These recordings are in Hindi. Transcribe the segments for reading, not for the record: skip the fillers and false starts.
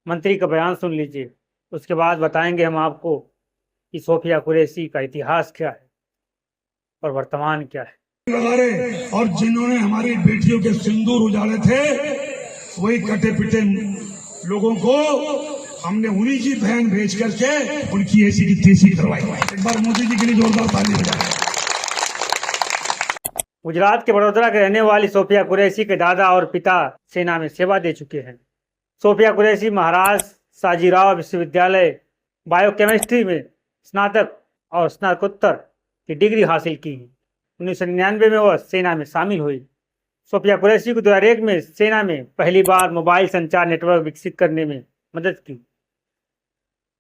मंत्री का बयान सुन लीजिए। उसके बाद बताएंगे हम आपको कि सोफिया कुरैशी का इतिहास क्या है और वर्तमान क्या है। लगा रहे और जिन्होंने हमारी बेटियों के सिंदूर उजाड़े थे वही कटे पिटे लोगों को हमने उन्हीं की बहन भेज करके उनकी ऐसी की तेजी करवाई। एक बार मोदी जी के लिए जोरदार ताली बजाएं। गुजरात के बड़ोदरा के रहने वाली सोफिया कुरैशी के दादा और पिता सेना में सेवा दे चुके हैं। सोफिया कुरैशी महाराष्ट्र साजीराव विश्वविद्यालय बायोकेमिस्ट्री में स्नातक और स्नातकोत्तर की डिग्री हासिल की है। 1999 में वह सेना में शामिल हुई। सोफिया कुरैशी को 2001 में सेना में पहली बार मोबाइल संचार नेटवर्क विकसित करने में मदद की।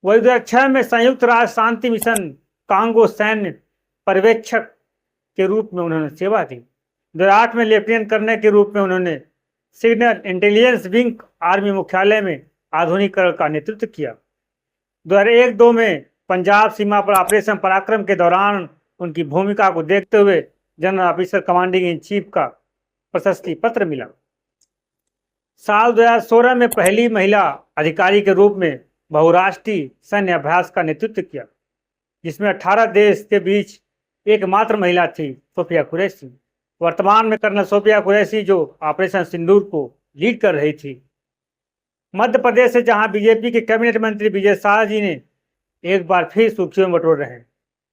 वही 2006 में संयुक्त राष्ट्र शांति मिशन कांगो सैन्य पर्यवेक्षक के रूप में उन्होंने सेवा दी। 2008 में लेफ्टिनेंट कर्नल के रूप में उन्होंने सिग्नल इंटेलिजेंस विंग आर्मी मुख्यालय में आधुनिकीकरण का नेतृत्व किया। 2001-2 में पंजाब सीमा पर ऑपरेशन पराक्रम के दौरान उनकी भूमिका को देखते हुए general officer commanding in chief का प्रशस्ति पत्र मिला। साल 2016 में पहली महिला अधिकारी के रूप में बहुराष्ट्रीय सैन्य अभ्यास का नेतृत्व किया, जिसमें 18 देश के बीच एकमात्र महिला थी सोफिया कुरैशी। वर्तमान में कर्नल सोफिया कुरैशी जो ऑपरेशन सिंदूर को लीड कर रही थी। मध्य प्रदेश से जहां बीजेपी के कैबिनेट मंत्री विजय शाह जी ने एक बार फिर सुर्खियों में बटोर रहे हैं।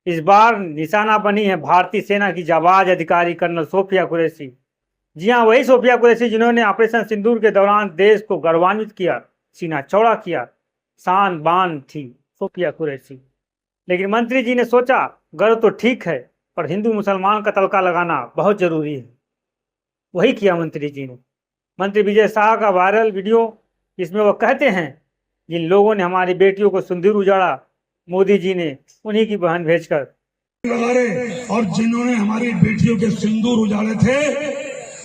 इस बार निशाना बनी है भारतीय सेना की जाबाज अधिकारी कर्नल सोफिया कुरैशी। जी हाँ, वही सोफिया कुरैशी जिन्होंने ऑपरेशन सिंदूर के दौरान देश को गौरवान्वित किया, सीना चौड़ा किया, शान बान थी सोफिया कुरैशी। लेकिन मंत्री जी ने सोचा गर्व तो ठीक है, पर हिंदू मुसलमान का तड़का लगाना बहुत जरूरी है। वही किया मंत्री जी ने। मंत्री विजय शाह का वायरल वीडियो जिसमें वह कहते हैं, जिन लोगों ने हमारी बेटियों को सिंदूर उजाड़ा, मोदी जी ने उन्हीं की बहन भेजकर लगा रहे और जिन्होंने हमारी बेटियों के सिंदूर उजाड़े थे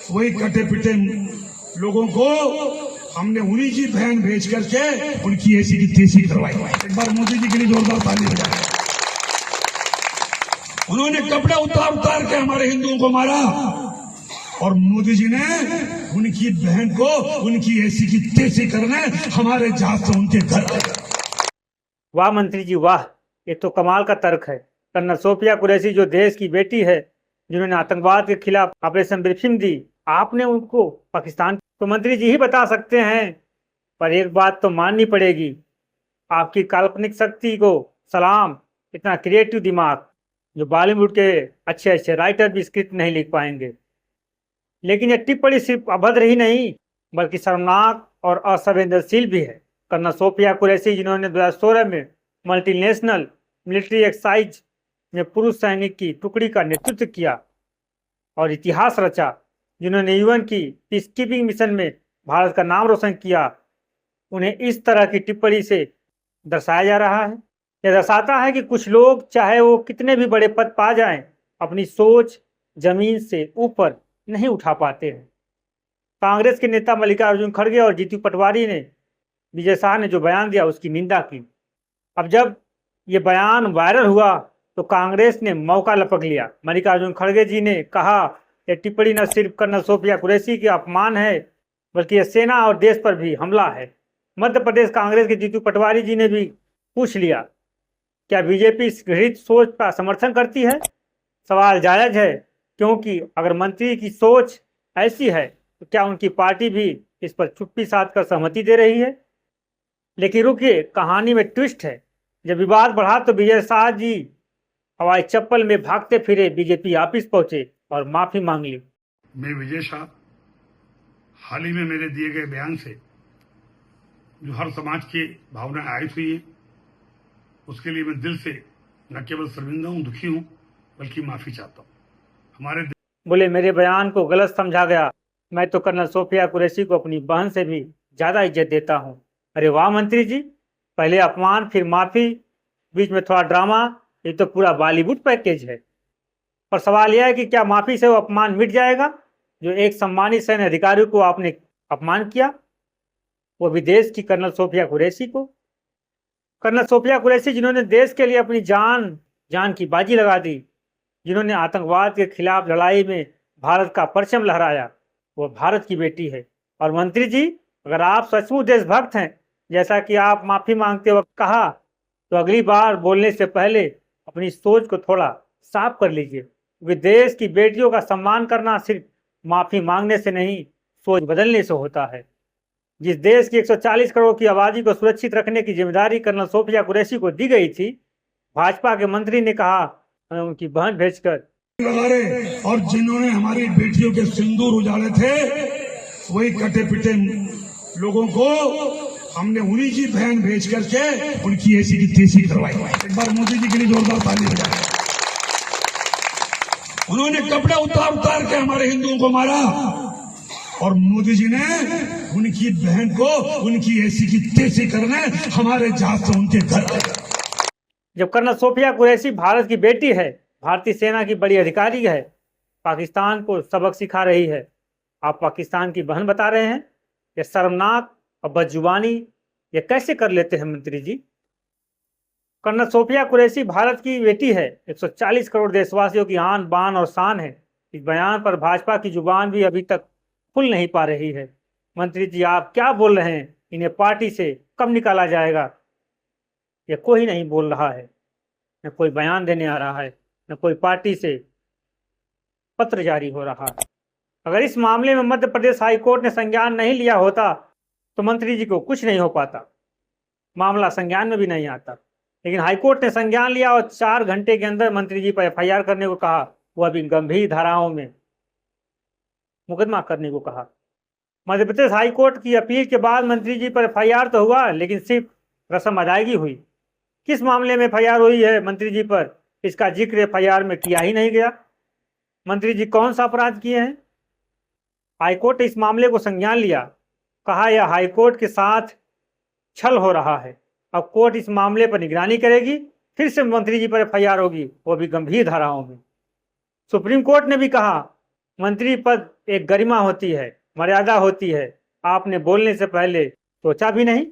वही कटे पिटे लोगों को हमने उन्हीं की बहन भेज करके उनकी ऐसी की तेजी करवाई। एक बार मोदी जी के लिए जोरदार ताली बजाएं। उन्होंने कपड़े उतार के हमारे हिंदुओं को मारा और मोदी जी ने उनकी बहन को उनकी ऐसी की तेजी करने हमारे जहाज से उनके घर आए। वाह मंत्री जी वाह, ये तो कमाल का तर्क है। कर्नल सोफिया कुरैशी जो देश की बेटी है, जिन्होंने आतंकवाद के खिलाफ ऑपरेशन ब्रीफिंग दी, आपने उनको पाकिस्तान तो मंत्री जी ही बता सकते हैं। पर एक बात तो माननी पड़ेगी, आपकी काल्पनिक शक्ति को सलाम। इतना क्रिएटिव दिमाग जो बॉलीवुड के अच्छे अच्छे राइटर भी स्क्रिप्ट नहीं लिख पाएंगे। लेकिन यह टिप्पणी सिर्फ अभद्र ही नहीं बल्कि शर्मनाक और असंवेदनशील भी है। कर्नल सोफिया कुरैशी जिन्होंने 2016 में मल्टीनेशनल मिलिट्री एक्सरसाइज में पुरुष सैनिक की टुकड़ी का नेतृत्व किया और इतिहास रचा, जिन्होंने यूएन की पीसकीपिंग मिशन में भारत का नाम रोशन किया, उन्हें इस तरह की टिप्पणी से दर्शाया जा रहा है। यह दर्शाता है कि कुछ लोग चाहे वो कितने भी बड़े पद पा जाएं, अपनी सोच जमीन से ऊपर नहीं उठा पाते हैं। कांग्रेस के नेता मल्लिकार्जुन खड़गे और जीतू पटवारी ने विजय शाह ने जो बयान दिया उसकी निंदा की। अब जब ये बयान वायरल हुआ तो कांग्रेस ने मौका लपक लिया। मल्लिकार्जुन खड़गे जी ने कहा, यह टिप्पणी न सिर्फ कर्नल सोफिया कुरैशी के अपमान है बल्कि यह सेना और देश पर भी हमला है। मध्य प्रदेश कांग्रेस के जीतू पटवारी जी ने भी पूछ लिया, क्या बीजेपी इस घृणित सोच का समर्थन करती है? सवाल जायज है, क्योंकि अगर मंत्री की सोच ऐसी है तो क्या उनकी पार्टी भी इस पर चुप्पी साध कर सहमति दे रही है? लेकिन रुकिए, कहानी में ट्विस्ट है। जब विवाद बढ़ा तो विजय शाह जी हवाई चप्पल में भागते फिरे बीजेपी ऑफिस पहुंचे और माफी मांग ली। मैं विजय शाह हाल ही में मेरे दिए गए बयान से जो हर समाज की भावना आहत हुई है, उसके लिए मैं दिल से न केवल शर्मिंदा हूं, दुखी हूं, बल्कि माफी चाहता हूं। बोले, मेरे बयान को गलत समझा गया। मैं तो कर्नल सोफिया कुरैशी को अपनी बहन से भी ज्यादा इज्जत देता हूँ। अरे वाह मंत्री जी, पहले अपमान फिर माफी, बीच में थोड़ा ड्रामा, ये तो पूरा बॉलीवुड पैकेज है। और सवाल यह है कि क्या माफी से वो अपमान मिट जाएगा जो एक सम्मानित सैन्य अधिकारी को आपने अपमान किया, वो भी देश की कर्नल सोफिया कुरैशी को। कर्नल सोफिया कुरैशी जिन्होंने देश के लिए अपनी जान की बाजी लगा दी, जिन्होंने आतंकवाद के खिलाफ लड़ाई में भारत का परचम लहराया, वो भारत की बेटी है। और मंत्री जी, अगर आप सचमुच देशभक्त हैं जैसा कि आप माफी मांगते वक्त कहा, तो अगली बार बोलने से पहले अपनी सोच को थोड़ा साफ कर लीजिए, क्योंकि देश की बेटियों का सम्मान करना सिर्फ माफी मांगने से नहीं, सोच बदलने से होता है। जिस देश की 140 करोड़ की आबादी को सुरक्षित रखने की जिम्मेदारी कर्नल सोफिया कुरैशी को दी गई थी, भाजपा के मंत्री ने कहा उनकी बहन भेजकर लगा रहे, और जिन्होंने हमारी बेटियों के सिंदूर उजाड़े थे, वही कटे पिटे लोगों को हमने उन्हीं की बहन भेज करके उनकी ऐसी की तेजी करवाई। एक बार मोदी जी के लिए जोरदार ताली बजाएं। उन्होंने कपड़े उतार उतार के हमारे हिंदुओं को मारा, और मोदी जी ने उनकी बहन को उनकी ऐसी की तेजी करने हमारे जहाज से उनके घर आए। जब कर्नल सोफिया कुरैशी भारत की बेटी है, भारतीय सेना की बड़ी अधिकारी है, पाकिस्तान को सबक सिखा रही है, आप पाकिस्तान की बहन बता रहे हैं? यह शर्मनाक और बदजुबानी ये कैसे कर लेते हैं मंत्री जी? कर्नल सोफिया कुरैशी भारत की बेटी है, 140 करोड़ देशवासियों की आन बान और शान है। इस बयान पर भाजपा की जुबान भी अभी तक खुल नहीं पा रही है। मंत्री जी, आप क्या बोल रहे हैं? इन्हें पार्टी से कब निकाला जाएगा? यह कोई नहीं बोल रहा है, न कोई बयान देने आ रहा है, न कोई पार्टी से पत्र जारी हो रहा है। अगर इस मामले में मध्य प्रदेश हाईकोर्ट ने संज्ञान नहीं लिया होता तो मंत्री जी को कुछ नहीं हो पाता, मामला संज्ञान में भी नहीं आता। लेकिन हाईकोर्ट ने संज्ञान लिया और 4 घंटे के अंदर मंत्री जी पर FIR करने को कहा, वह भी गंभीर धाराओं में मुकदमा करने को कहा। मध्य प्रदेश हाईकोर्ट की अपील के बाद मंत्री जी पर FIR तो हुआ, लेकिन सिर्फ रस्म अदायगी हुई। किस मामले में FIR हुई है मंत्री जी पर, इसका जिक्र FIR में किया ही नहीं गया। मंत्री जी कौन सा अपराध किए हैं? हाईकोर्ट ने इस मामले को संज्ञान लिया, कहा यह हाईकोर्ट के साथ छल हो रहा है। अब कोर्ट इस मामले पर निगरानी करेगी, फिर से मंत्री जी पर FIR होगी, वो भी गंभीर धाराओं में। सुप्रीम कोर्ट ने भी कहा मंत्री पद एक गरिमा होती है, मर्यादा होती है, आपने बोलने से पहले सोचा भी नहीं।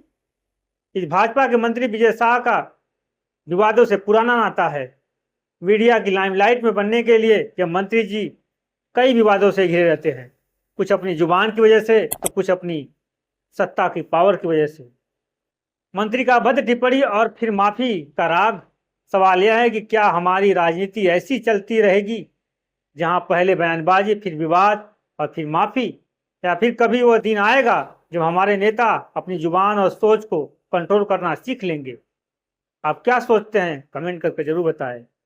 इस भाजपा के मंत्री विजय शाह का विवादों से पुराना नाता है। मीडिया की लाइमलाइट में बनने के लिए यह मंत्री जी कई विवादों से घिरे रहते हैं, कुछ अपनी जुबान की वजह से तो कुछ अपनी सत्ता की पावर की वजह से। मंत्री का भद्द टिप्पणी और फिर माफी का राग। सवाल यह है कि क्या हमारी राजनीति ऐसी चलती रहेगी, जहां पहले बयानबाजी, फिर विवाद और फिर माफी, या फिर कभी वह दिन आएगा जब हमारे नेता अपनी जुबान और सोच को कंट्रोल करना सीख लेंगे? आप क्या सोचते हैं? कमेंट करके जरूर बताएं।